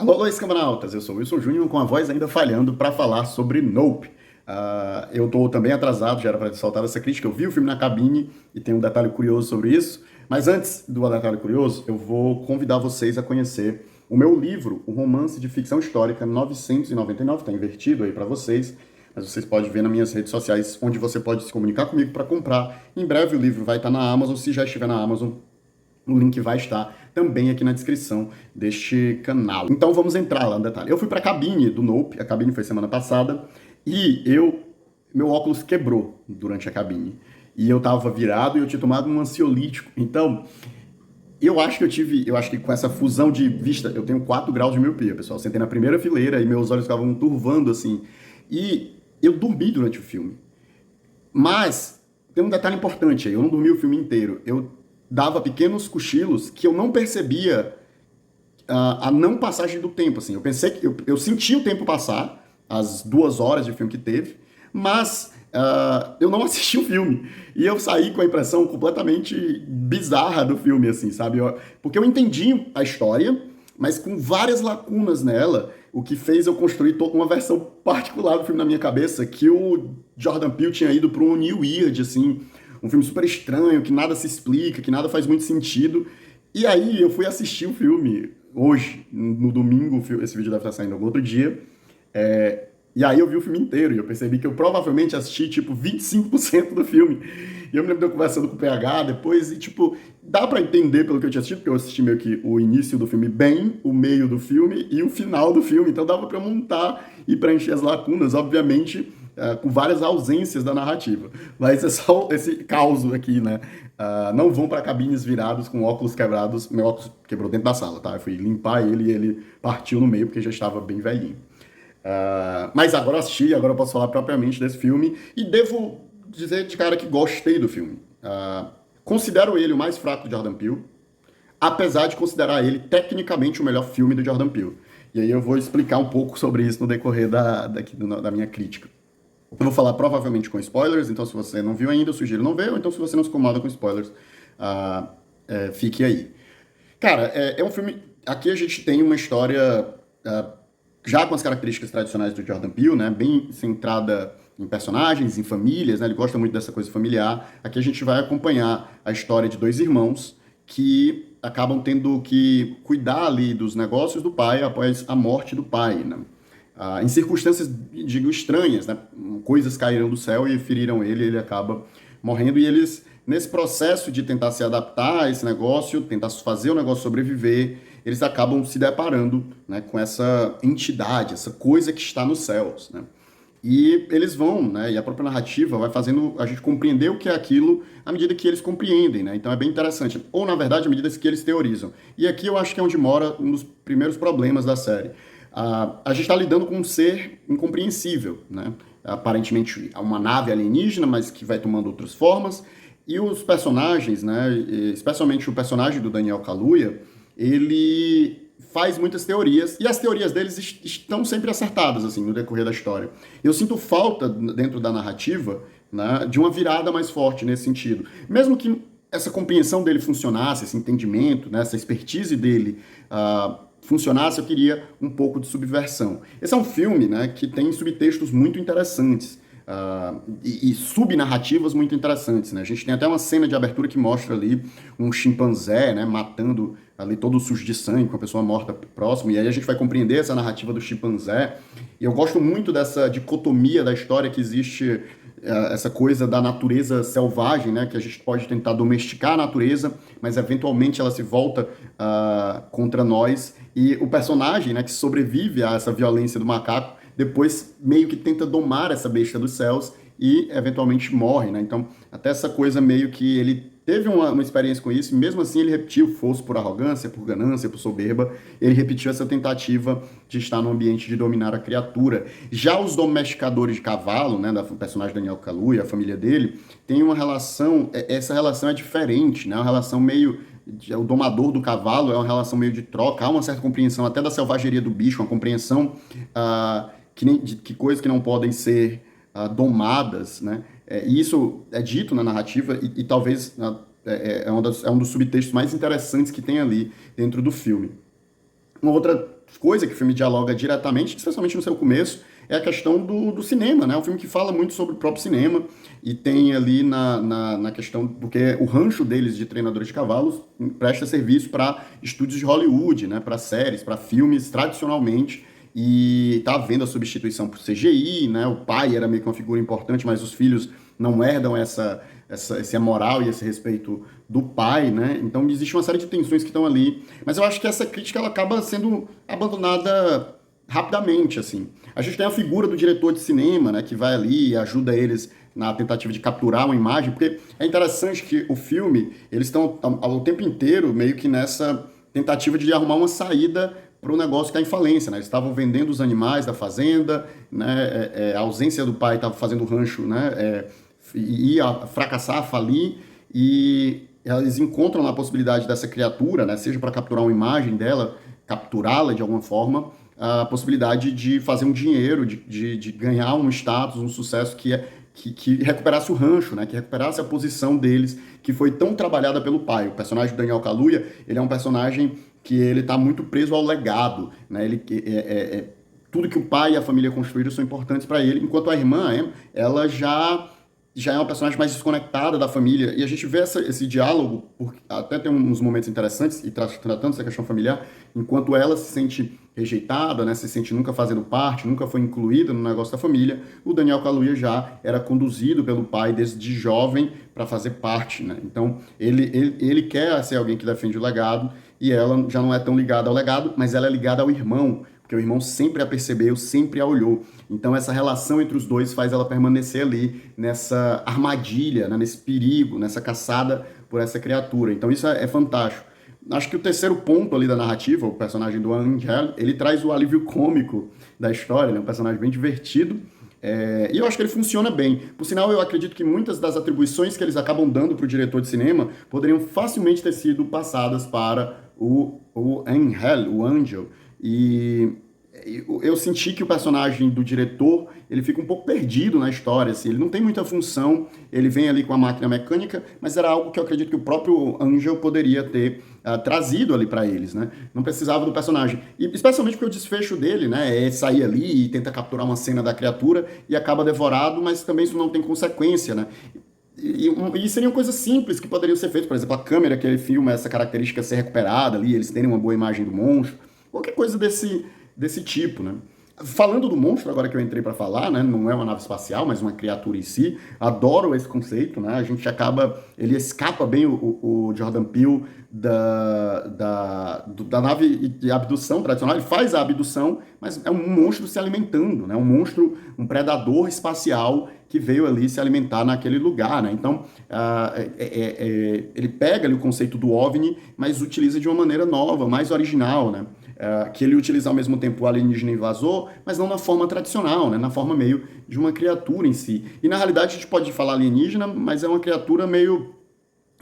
Alô, alô, escamanautas, eu sou o Wilson Júnior com a voz ainda falhando para falar sobre Nope. Eu tô também atrasado, já era para ter soltado essa crítica, eu vi o filme na cabine e tem um detalhe curioso sobre isso, mas antes do detalhe curioso, eu vou convidar vocês a conhecer o meu livro, o romance de ficção histórica 999, tá invertido aí para vocês, mas vocês podem ver nas minhas redes sociais, onde você pode se comunicar comigo para comprar. Em breve o livro vai estar na Amazon, se já estiver na Amazon, o link vai estar também aqui na descrição deste canal. Então vamos entrar lá no detalhe. Eu fui para a cabine do Nope, a cabine foi semana passada, e meu óculos quebrou durante a cabine. E eu tava virado e eu tinha tomado um ansiolítico. Então, eu acho que com essa fusão de vista, eu tenho 4 graus de miopia, pessoal. Eu sentei na primeira fileira e meus olhos ficavam turvando assim. E eu dormi durante o filme. Mas tem um detalhe importante aí, eu não dormi o filme inteiro. Eu dava pequenos cochilos que eu não percebia a não passagem do tempo, assim. Eu pensei que eu senti o tempo passar, as 2 horas de filme que teve, mas eu não assisti o filme. E eu saí com a impressão completamente bizarra do filme, assim, sabe? Porque eu entendi a história, mas com várias lacunas nela, o que fez eu construir toda uma versão particular do filme na minha cabeça, que o Jordan Peele tinha ido para um New Weird, assim, um filme super estranho, que nada se explica, que nada faz muito sentido. E aí eu fui assistir o filme hoje, no domingo, esse vídeo deve estar saindo algum outro dia, e aí eu vi o filme inteiro e eu percebi que eu provavelmente assisti, tipo, 25% do filme. E eu me lembro de eu conversando com o PH depois e, tipo, dá pra entender pelo que eu tinha assistido, porque eu assisti meio que o início do filme bem, o meio do filme e o final do filme. Então dava pra eu montar e preencher as lacunas, obviamente, com várias ausências da narrativa. Mas é só esse caos aqui, né? Não vão pra cabines virados com óculos quebrados. Meu óculos quebrou dentro da sala, tá? Eu fui limpar ele e ele partiu no meio porque já estava bem velhinho. Mas agora eu assisti, agora eu posso falar propriamente desse filme e devo dizer de cara que gostei do filme. Considero ele o mais fraco de Jordan Peele, apesar de considerar ele tecnicamente o melhor filme do Jordan Peele. E aí eu vou explicar um pouco sobre isso no decorrer da minha crítica. Eu vou falar provavelmente com spoilers, então se você não viu ainda, eu sugiro não ver, ou então se você não se incomoda com spoilers, fique aí. Cara, é um filme... Aqui a gente tem uma história... já com as características tradicionais do Jordan Peele, né, bem centrada em personagens, em famílias, né, ele gosta muito dessa coisa familiar. Aqui a gente vai acompanhar a história de 2 irmãos que acabam tendo que cuidar ali dos negócios do pai após a morte do pai, né? Em circunstâncias, digo, estranhas, né, coisas caíram do céu e feriram ele acaba morrendo, e eles, nesse processo de tentar se adaptar a esse negócio, tentar fazer o negócio sobreviver, eles acabam se deparando, né, com essa entidade, essa coisa que está nos céus, né? E eles vão, né, e a própria narrativa vai fazendo a gente compreender o que é aquilo à medida que eles compreendem, né? Então é bem interessante. Ou, na verdade, à medida que eles teorizam. E aqui eu acho que é onde mora um dos primeiros problemas da série. A gente está lidando com um ser incompreensível, né? Aparentemente é uma nave alienígena, mas que vai tomando outras formas. E os personagens, né, especialmente o personagem do Daniel Kaluuya, ele faz muitas teorias, e as teorias deles estão sempre acertadas, assim, no decorrer da história. Eu sinto falta, dentro da narrativa, né, de uma virada mais forte nesse sentido. Mesmo que essa compreensão dele funcionasse, esse entendimento, né, essa expertise dele funcionasse, eu queria um pouco de subversão. Esse é um filme, né, que tem subtextos muito interessantes, e subnarrativas muito interessantes, né? A gente tem até uma cena de abertura que mostra ali um chimpanzé, né, matando ali todo sujo de sangue, com a pessoa morta próximo, e aí a gente vai compreender essa narrativa do chimpanzé. E eu gosto muito dessa dicotomia da história que existe, essa coisa da natureza selvagem, né, que a gente pode tentar domesticar a natureza, mas eventualmente ela se volta contra nós, e o personagem, né, que sobrevive a essa violência do macaco, depois meio que tenta domar essa besta dos céus e eventualmente morre, né? Então, até essa coisa meio que ele teve uma experiência com isso, e mesmo assim ele repetiu, fosse por arrogância, por ganância, por soberba, ele repetiu essa tentativa de estar no ambiente de dominar a criatura. Já os domesticadores de cavalo, né, do personagem Daniel Kaluuya, a família dele, tem uma relação, essa relação é diferente, né? Uma relação meio... O domador do cavalo é uma relação meio de troca, há uma certa compreensão até da selvageria do bicho, uma compreensão que coisas que não podem ser domadas, né? E isso é dito na narrativa e talvez é um dos subtextos mais interessantes que tem ali dentro do filme. Uma outra coisa que o filme dialoga diretamente, especialmente no seu começo, é a questão do cinema, né? É um filme que fala muito sobre o próprio cinema e tem ali na questão, porque o rancho deles de treinadores de cavalos presta serviço para estúdios de Hollywood, né? Para séries, para filmes, tradicionalmente, e tá havendo a substituição por CGI, né? O pai era meio que uma figura importante, mas os filhos não herdam essa moral e esse respeito do pai, né? Então existe uma série de tensões que estão ali, mas eu acho que essa crítica ela acaba sendo abandonada rapidamente, assim. A gente tem a figura do diretor de cinema, né, que vai ali e ajuda eles na tentativa de capturar uma imagem, porque é interessante que o filme, eles estão ao tempo inteiro meio que nessa tentativa de arrumar uma saída para o negócio que está em falência, né? Eles estavam vendendo os animais da fazenda, né? A ausência do pai estava fazendo o rancho, né? Ia fracassar, falir, e eles encontram a possibilidade dessa criatura, né? Seja para capturar uma imagem dela, capturá-la de alguma forma, a possibilidade de fazer um dinheiro, de ganhar um status, um sucesso que recuperasse o rancho, né? Que recuperasse a posição deles, que foi tão trabalhada pelo pai. O personagem do Daniel Kaluuya, ele é um personagem que ele está muito preso ao legado, né? Tudo que o pai e a família construíram são importantes para ele, enquanto a irmã, ela já é uma personagem mais desconectada da família, e a gente vê esse diálogo, até tem uns momentos interessantes, e tratando essa questão familiar, enquanto ela se sente rejeitada, né, se sente nunca fazendo parte, nunca foi incluída no negócio da família, o Daniel Kaluuya já era conduzido pelo pai desde jovem para fazer parte, né? Então ele quer ser alguém que defende o legado, e ela já não é tão ligada ao legado, mas ela é ligada ao irmão, porque o irmão sempre a percebeu, sempre a olhou. Então essa relação entre os dois faz ela permanecer ali nessa armadilha, né, nesse perigo, nessa caçada por essa criatura. Então isso é fantástico. Acho que o terceiro ponto ali da narrativa, o personagem do Angel, ele traz o alívio cômico da história, né, um personagem bem divertido, e eu acho que ele funciona bem. Por sinal, eu acredito que muitas das atribuições que eles acabam dando para o diretor de cinema poderiam facilmente ter sido passadas para o Angel, o Angel. E eu senti que o personagem do diretor, ele fica um pouco perdido na história, assim, ele não tem muita função, ele vem ali com a máquina mecânica, mas era algo que eu acredito que o próprio Angel poderia ter trazido ali para eles, né? Não precisava do personagem. E especialmente porque o desfecho dele, né, é sair ali e tentar capturar uma cena da criatura e acaba devorado, mas também isso não tem consequência, né? E seriam coisas simples que poderiam ser feitas, por exemplo, a câmera que ele filma, essa característica ser recuperada ali, eles terem uma boa imagem do monstro, qualquer coisa desse tipo, né? Falando do monstro, agora que eu entrei para falar, né? Não é uma nave espacial, mas uma criatura em si. Adoro esse conceito, né? A gente acaba... Ele escapa bem o Jordan Peele da nave de abdução tradicional. Ele faz a abdução, mas é um monstro se alimentando, né? Um monstro, um predador espacial que veio ali se alimentar naquele lugar, né? Então, ele pega ali o conceito do OVNI, mas utiliza de uma maneira nova, mais original, né? Que ele utiliza ao mesmo tempo o alienígena invasor, mas não na forma tradicional, né? Na forma meio de uma criatura em si. E na realidade a gente pode falar alienígena, mas é uma criatura meio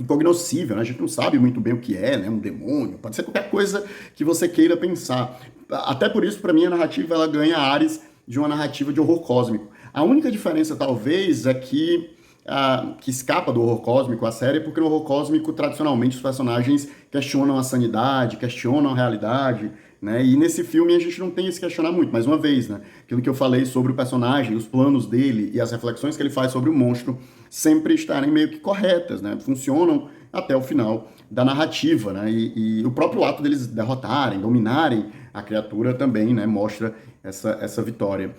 incognoscível, né? A gente não sabe muito bem o que é, né? Um demônio, pode ser qualquer coisa que você queira pensar. Até por isso, para mim, a narrativa ela ganha ares de uma narrativa de horror cósmico. A única diferença, talvez, é que escapa do horror cósmico a série, porque no horror cósmico, tradicionalmente, os personagens questionam a sanidade, questionam a realidade, né? E nesse filme a gente não tem esse questionar muito, mais uma vez, né? Aquilo que eu falei sobre o personagem, os planos dele e as reflexões que ele faz sobre o monstro sempre estarem meio que corretas, né? Funcionam até o final da narrativa, né? E o próprio ato deles derrotarem, dominarem a criatura também, né? Mostra essa vitória.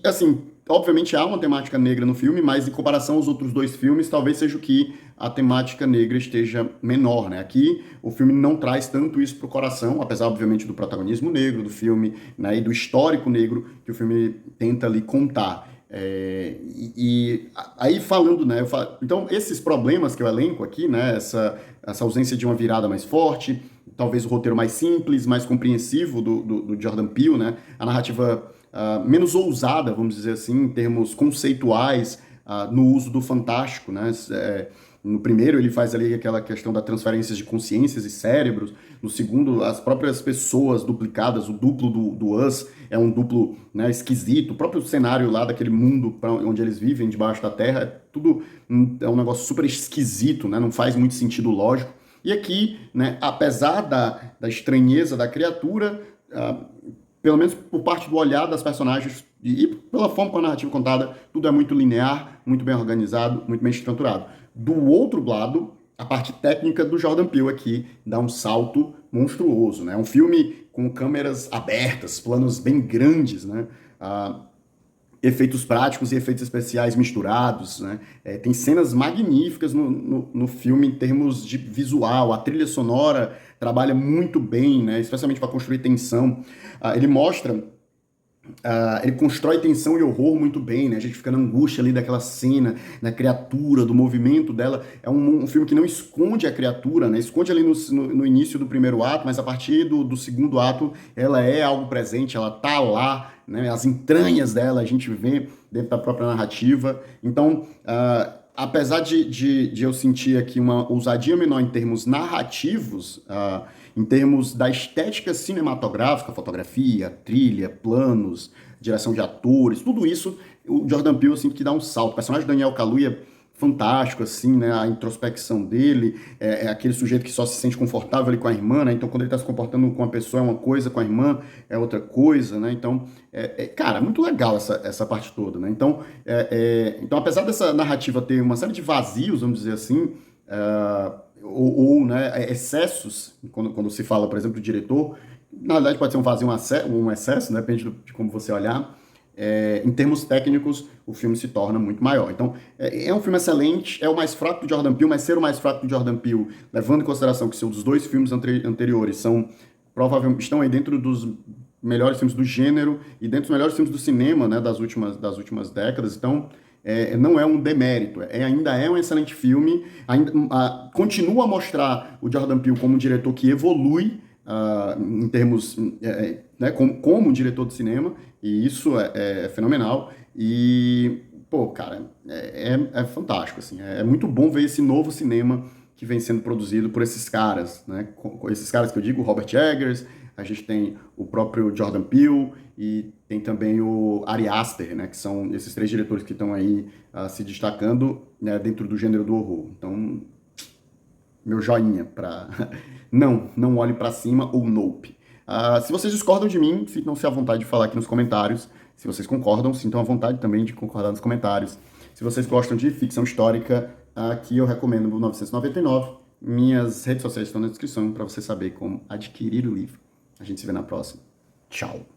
Assim, obviamente há uma temática negra no filme, mas em comparação aos outros dois filmes, talvez seja o que a temática negra esteja menor, né? Aqui o filme não traz tanto isso pro coração, apesar, obviamente, do protagonismo negro do filme, né? E do histórico negro que o filme tenta ali contar. Aí falando, né? Então, esses problemas que eu elenco aqui, né? Essa ausência de uma virada mais forte, talvez o roteiro mais simples, mais compreensivo do Jordan Peele, né? A narrativa menos ousada, vamos dizer assim, em termos conceituais, no uso do fantástico, né? No primeiro, ele faz ali aquela questão da transferência de consciências e cérebros. No segundo, as próprias pessoas duplicadas, o duplo do Us é um duplo, né, esquisito. O próprio cenário lá daquele mundo onde eles vivem, debaixo da Terra, é um negócio super esquisito, né? Não faz muito sentido lógico. E aqui, né, apesar da estranheza da criatura, pelo menos por parte do olhar das personagens e pela forma como a narrativa é contada, tudo é muito linear, muito bem organizado, muito bem estruturado. Do outro lado, a parte técnica do Jordan Peele aqui dá um salto monstruoso, né? É um filme com câmeras abertas, planos bem grandes, né? Efeitos práticos e efeitos especiais misturados, né? Tem cenas magníficas no filme em termos de visual, a trilha sonora trabalha muito bem, né? Especialmente para construir tensão. Ele mostra ele constrói tensão e horror muito bem, né? A gente fica na angústia ali daquela cena, da criatura, do movimento dela. É um filme que não esconde a criatura, né? Esconde ali no início do primeiro ato, mas a partir do segundo ato ela é algo presente, ela tá lá, né? As entranhas dela a gente vê dentro da própria narrativa. Então, apesar de eu sentir aqui uma ousadia menor em termos narrativos, em termos da estética cinematográfica, fotografia, trilha, planos, direção de atores, tudo isso, o Jordan Peele eu sinto que dá um salto. O personagem do Daniel Kaluuya fantástico, assim, né? A introspecção dele, é aquele sujeito que só se sente confortável ali com a irmã, né? Então, quando ele está se comportando com a pessoa é uma coisa, com a irmã é outra coisa, né? Então, cara, é muito legal essa parte toda, né? Então, então, apesar dessa narrativa ter uma série de vazios, vamos dizer assim, né, excessos, quando se fala, por exemplo, do diretor, na verdade pode ser um vazio, um excesso, né? Depende de como você olhar. Em termos técnicos, o filme se torna muito maior. Então, é um filme excelente, é o mais fraco do Jordan Peele, mas ser o mais fraco do Jordan Peele, levando em consideração que seus dois filmes anteriores provavelmente estão aí dentro dos melhores filmes do gênero e dentro dos melhores filmes do cinema, né, das últimas décadas. Então, não é um demérito, ainda é um excelente filme, continua a mostrar o Jordan Peele como um diretor que evolui em termos, né, como diretor de cinema, e isso é fenomenal. E, pô, cara, é fantástico, assim, é muito bom ver esse novo cinema que vem sendo produzido por esses caras, né, esses caras que eu digo, Robert Eggers, a gente tem o próprio Jordan Peele e tem também o Ari Aster, né, que são esses três diretores que estão aí se destacando, né, dentro do gênero do horror. Então, meu joinha para não olhe para cima ou Nope. Se vocês discordam de mim, sintam-se à vontade de falar aqui nos comentários. Se vocês concordam, sintam à vontade também de concordar nos comentários. Se vocês gostam de ficção histórica, aqui eu recomendo o 1999. Minhas redes sociais estão na descrição para você saber como adquirir o livro. A gente se vê na próxima. Tchau!